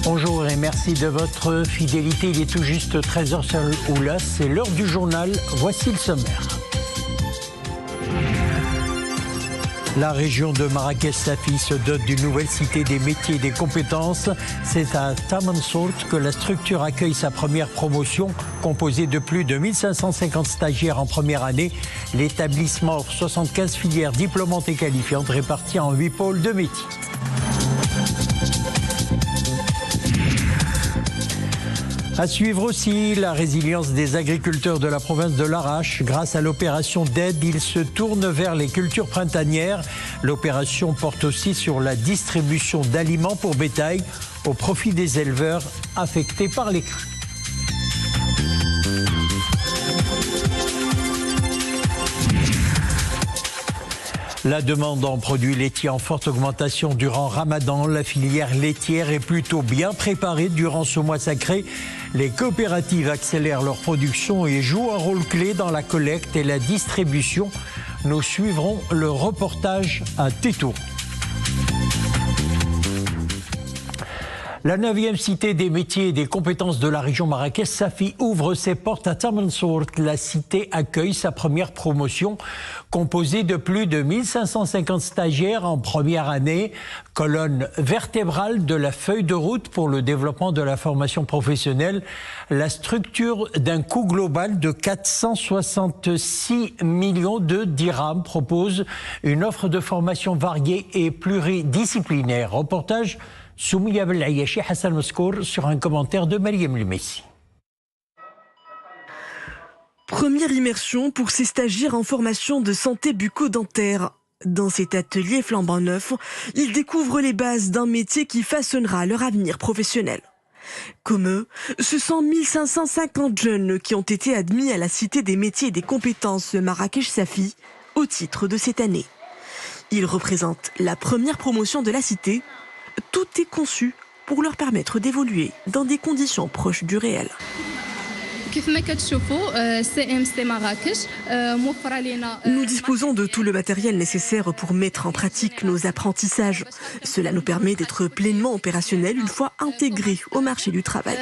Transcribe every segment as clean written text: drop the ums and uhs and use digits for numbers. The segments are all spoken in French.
Bonjour et merci de votre fidélité. Il est tout juste 13h sur Oula, c'est l'heure du journal. Voici le sommaire. La région de Marrakech-Safi se dote d'une nouvelle cité des métiers et des compétences. C'est à Tamansourt que la structure accueille sa première promotion, composée de plus de 1550 stagiaires en première année. L'établissement offre 75 filières diplômantes et qualifiantes réparties en 8 pôles de métiers. À suivre aussi la résilience des agriculteurs de la province de Larache. Grâce à l'opération d'aide, ils se tournent vers les cultures printanières. L'opération porte aussi sur la distribution d'aliments pour bétail au profit des éleveurs affectés par les crues. La demande en produits laitiers en forte augmentation durant Ramadan. La filière laitière est plutôt bien préparée durant ce mois sacré. Les coopératives accélèrent leur production et jouent un rôle clé dans la collecte et la distribution. Nous suivrons le reportage à Tétouan. La 9e cité des métiers et des compétences de la région Marrakech-Safi ouvre ses portes à Tamansourt. La cité accueille sa première promotion composée de plus de 1550 stagiaires en première année, colonne vertébrale de la feuille de route pour le développement de la formation professionnelle. La structure d'un coût global de 466 millions de dirhams propose une offre de formation variée et pluridisciplinaire. Reportage Soumia Belayachi, Hassan Moskour sur un commentaire de Mariam Lemessi. Première immersion pour ces stagiaires en formation de santé bucco-dentaire. Dans cet atelier flambant neuf, ils découvrent les bases d'un métier qui façonnera leur avenir professionnel. Comme eux, ce sont 1550 jeunes qui ont été admis à la Cité des métiers et des compétences Marrakech-Safi au titre de cette année. Ils représentent la première promotion de la cité. Tout est conçu pour leur permettre d'évoluer dans des conditions proches du réel. Nous disposons de tout le matériel nécessaire pour mettre en pratique nos apprentissages. Cela nous permet d'être pleinement opérationnels une fois intégrés au marché du travail.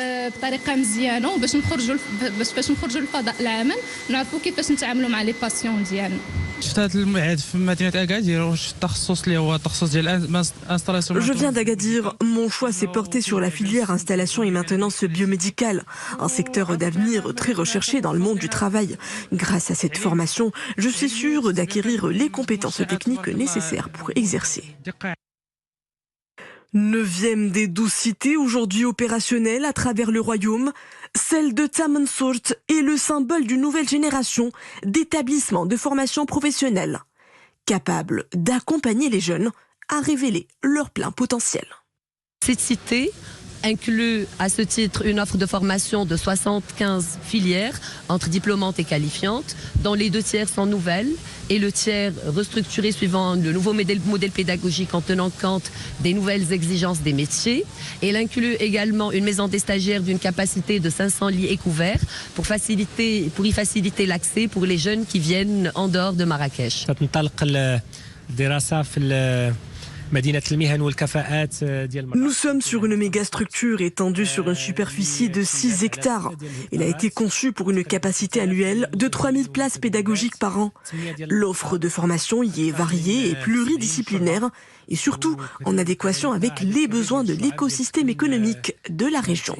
Je viens d'Agadir. Mon choix s'est porté sur la filière installation et maintenance biomédicale, un secteur d'avenir très recherché dans le monde du travail. Grâce à cette formation, je suis sûre d'acquérir les compétences techniques nécessaires pour exercer. 9e des 12 cités aujourd'hui opérationnelles à travers le royaume, celle de Tamansourt est le symbole d'une nouvelle génération d'établissements de formation professionnelle, capables d'accompagner les jeunes à révéler leur plein potentiel. Cette cité inclut à ce titre une offre de formation de 75 filières entre diplômantes et qualifiantes, dont les 2 tiers sont nouvelles et le tiers restructuré suivant le nouveau modèle pédagogique en tenant compte des nouvelles exigences des métiers. Et elle inclut également une maison des stagiaires d'une capacité de 500 lits et couverts pour y faciliter l'accès pour les jeunes qui viennent en dehors de Marrakech. Nous sommes sur une méga structure étendue sur une superficie de 6 hectares. Il a été conçu pour une capacité annuelle de 3000 places pédagogiques par an. L'offre de formation y est variée et pluridisciplinaire et surtout en adéquation avec les besoins de l'écosystème économique de la région.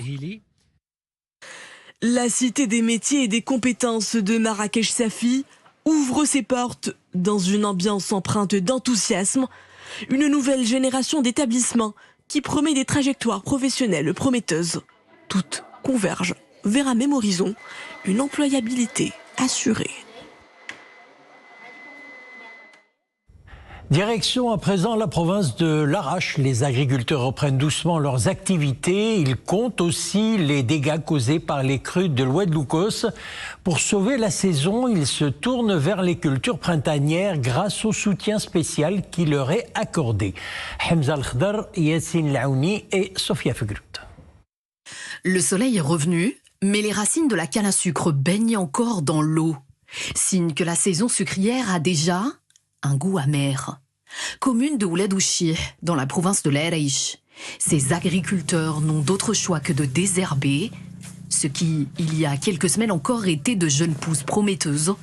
La Cité des métiers et des compétences de Marrakech-Safi ouvre ses portes dans une ambiance empreinte d'enthousiasme. Une nouvelle génération d'établissements qui promet des trajectoires professionnelles prometteuses. Toutes convergent vers un même horizon, une employabilité assurée. Direction à présent la province de Larache. Les agriculteurs reprennent doucement leurs activités. Ils comptent aussi les dégâts causés par les crues de l'Oued Loukos. Pour sauver la saison, ils se tournent vers les cultures printanières grâce au soutien spécial qui leur est accordé. Hamza Al-Khdar, Yassine Laouni et Sofia Fegrout. Le soleil est revenu, mais les racines de la canne à sucre baignent encore dans l'eau. Signe que la saison sucrière a déjà un goût amer. Commune de Ouled Ouchie, dans la province de l'Araïch. Ces agriculteurs n'ont d'autre choix que de désherber, ce qui, il y a quelques semaines encore, était de jeunes pousses prometteuses,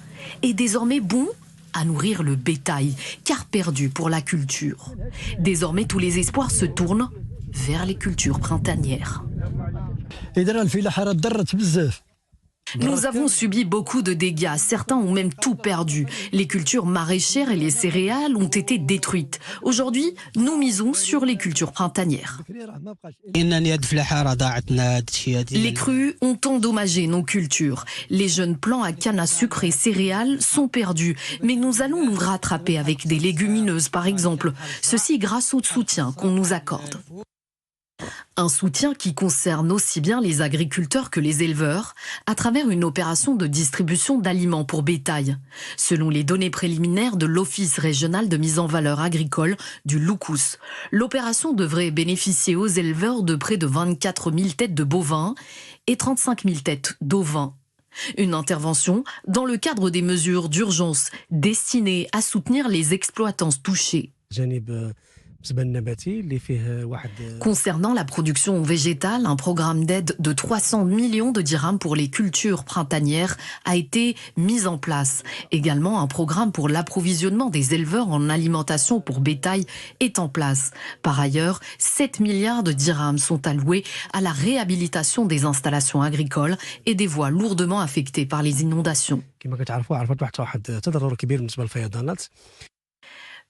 est désormais bon à nourrir le bétail, car perdu pour la culture. Désormais, tous les espoirs se tournent vers les cultures printanières. Nous avons subi beaucoup de dégâts, certains ont même tout perdu. Les cultures maraîchères et les céréales ont été détruites. Aujourd'hui, nous misons sur les cultures printanières. Les crues ont endommagé nos cultures. Les jeunes plants à canne à sucre et céréales sont perdus. Mais nous allons nous rattraper avec des légumineuses, par exemple. Ceci grâce au soutien qu'on nous accorde. Un soutien qui concerne aussi bien les agriculteurs que les éleveurs, à travers une opération de distribution d'aliments pour bétail. Selon les données préliminaires de l'Office régional de mise en valeur agricole du Loukous, l'opération devrait bénéficier aux éleveurs de près de 24 000 têtes de bovins et 35 000 têtes d'ovins. Une intervention dans le cadre des mesures d'urgence destinées à soutenir les exploitants touchés. Concernant la production végétale, un programme d'aide de 300 millions de dirhams pour les cultures printanières a été mis en place. Également, un programme pour l'approvisionnement des éleveurs en alimentation pour bétail est en place. Par ailleurs, 7 milliards de dirhams sont alloués à la réhabilitation des installations agricoles et des voies lourdement affectées par les inondations.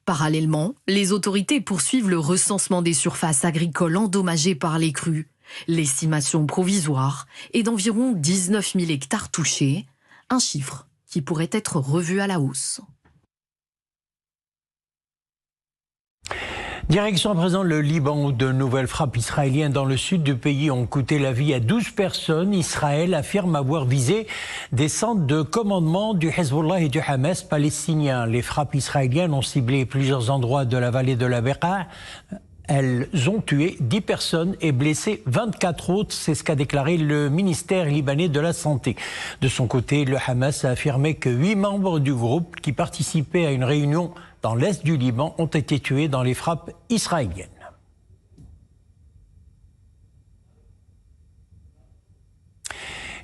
Parallèlement, les autorités poursuivent le recensement des surfaces agricoles endommagées par les crues. L'estimation provisoire est d'environ 19 000 hectares touchés, un chiffre qui pourrait être revu à la hausse. Direction à présent le Liban, où de nouvelles frappes israéliennes dans le sud du pays ont coûté la vie à 12 personnes. Israël affirme avoir visé des centres de commandement du Hezbollah et du Hamas palestinien. Les frappes israéliennes ont ciblé plusieurs endroits de la vallée de la Beqa. Elles ont tué 10 personnes et blessé 24 autres, c'est ce qu'a déclaré le ministère libanais de la Santé. De son côté, le Hamas a affirmé que 8 membres du groupe qui participaient à une réunion dans l'est du Liban ont été tués dans les frappes israéliennes.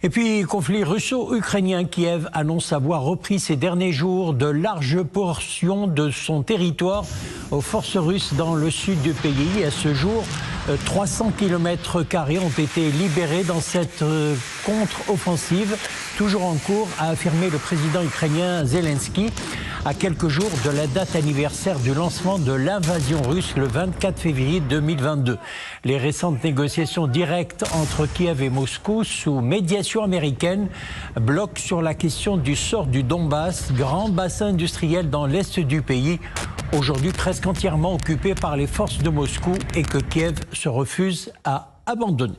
Et puis, conflit russo-ukrainien, Kiev annonce avoir repris ces derniers jours de larges portions de son territoire aux forces russes dans le sud du pays. À ce jour, 300 km² ont été libérés dans cette contre-offensive, toujours en cours, a affirmé le président ukrainien Zelensky, à quelques jours de la date anniversaire du lancement de l'invasion russe le 24 février 2022. Les récentes négociations directes entre Kiev et Moscou, sous médiation américaine, bloquent sur la question du sort du Donbass, grand bassin industriel dans l'est du pays, aujourd'hui presque entièrement occupé par les forces de Moscou et que Kiev se refuse à abandonner.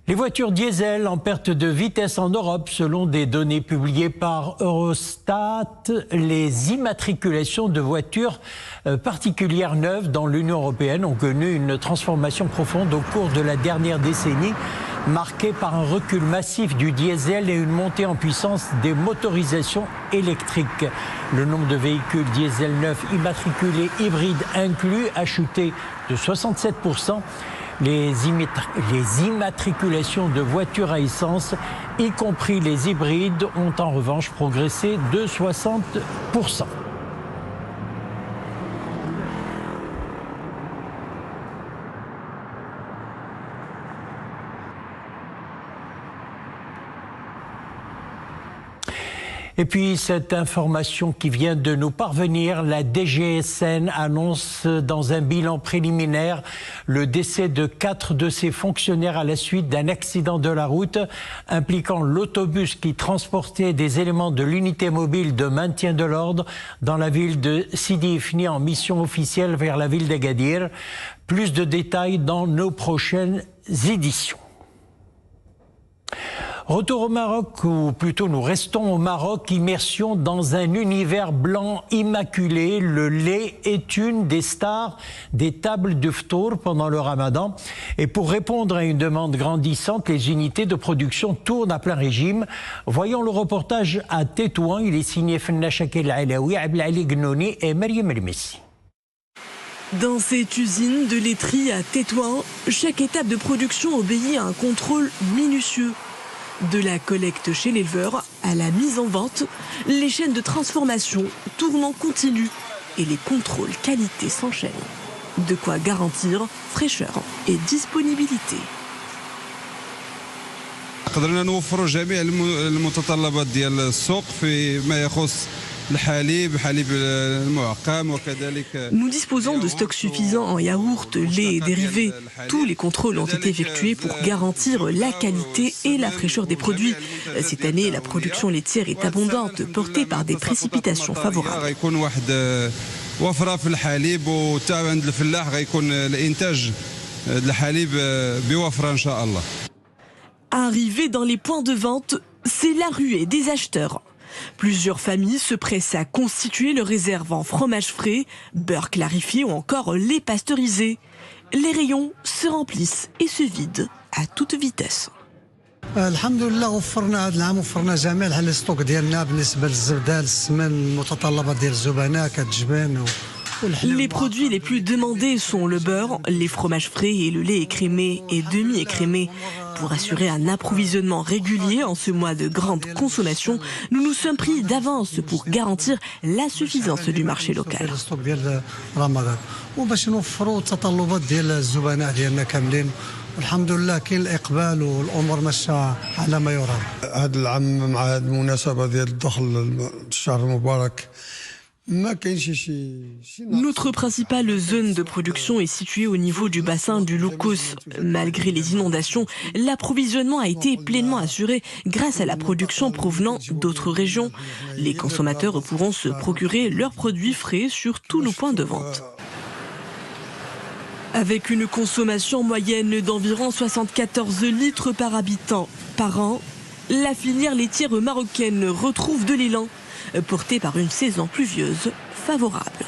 Les voitures diesel en perte de vitesse en Europe, selon des données publiées par Eurostat, les immatriculations de voitures particulières neuves dans l'Union européenne ont connu une transformation profonde au cours de la dernière décennie, marquée par un recul massif du diesel et une montée en puissance des motorisations électriques. Le nombre de véhicules diesel neufs immatriculés hybrides inclus a chuté de 67%. Les immatriculations de voitures à essence, y compris les hybrides, ont en revanche progressé de 60%. Et puis cette information qui vient de nous parvenir, la DGSN annonce dans un bilan préliminaire le décès de 4 de ses fonctionnaires à la suite d'un accident de la route impliquant l'autobus qui transportait des éléments de l'unité mobile de maintien de l'ordre dans la ville de Sidi Ifni en mission officielle vers la ville d'Agadir. Plus de détails dans nos prochaines éditions. Retour au Maroc, ou plutôt nous restons au Maroc, immersion dans un univers blanc immaculé. Le lait est une des stars des tables de ftour pendant le ramadan. Et pour répondre à une demande grandissante, les unités de production tournent à plein régime. Voyons le reportage à Tétouan. Il est signé Fenna Chakel Alaoui, Abdelali Gnouni et Mariam El-Messi. Dans cette usine de laiterie à Tétouan, chaque étape de production obéit à un contrôle minutieux. De la collecte chez l'éleveur à la mise en vente, les chaînes de transformation tournent en continu et les contrôles qualité s'enchaînent. De quoi garantir fraîcheur et disponibilité. قدرنا نوفروا جميع المتطلبات ديال السوق فيما يخص Nous disposons de stocks suffisants en yaourt, lait et dérivés. Tous les contrôles ont été effectués pour garantir la qualité et la fraîcheur des produits. Cette année, la production laitière est abondante, portée par des précipitations favorables. Arrivé dans les points de vente, c'est la ruée des acheteurs. Plusieurs familles se pressent à constituer leur réserve en fromage frais, beurre clarifié ou encore lait pasteurisé. Les rayons se remplissent et se vident à toute vitesse. الحمدلله وفرنا هذا العام وفرنا جميع الستوك ديالنا بالنسبه للزبده للسمن المتطلبات ديال الزبناء كتجبان. Les produits les plus demandés sont le beurre, les fromages frais et le lait écrémé et demi-écrémé. Pour assurer un approvisionnement régulier en ce mois de grande consommation, nous nous sommes pris d'avance pour garantir la suffisance du marché local. الحمد لله كاين الاقبال والامور ماشيه على ما يرام. هذا العام مع هذه المناسبه ديال الدخل الشهر المبارك ما كاينش شي. Notre principale zone de production est située au niveau du bassin du Loukous. Malgré les inondations, l'approvisionnement a été pleinement assuré grâce à la production provenant d'autres régions. Les consommateurs pourront se procurer leurs produits frais sur tous nos points de vente. Avec une consommation moyenne d'environ 74 litres par habitant par an, la filière laitière marocaine retrouve de l'élan, portée par une saison pluvieuse favorable.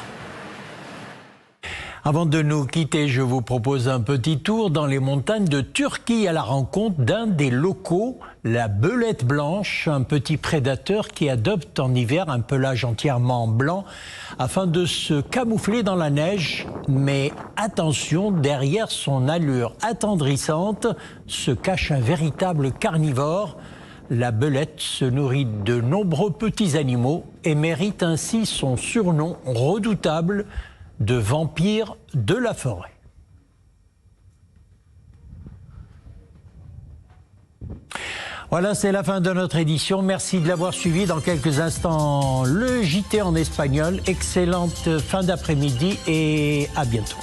Avant de nous quitter, je vous propose un petit tour dans les montagnes de Turquie à la rencontre d'un des locaux, la belette blanche, un petit prédateur qui adopte en hiver un pelage entièrement blanc afin de se camoufler dans la neige. Mais attention, derrière son allure attendrissante se cache un véritable carnivore. La belette se nourrit de nombreux petits animaux et mérite ainsi son surnom redoutable de vampire de la forêt. Voilà, c'est la fin de notre édition. Merci de l'avoir suivi. Dans quelques instants, le JT en espagnol. Excellente fin d'après-midi et à bientôt.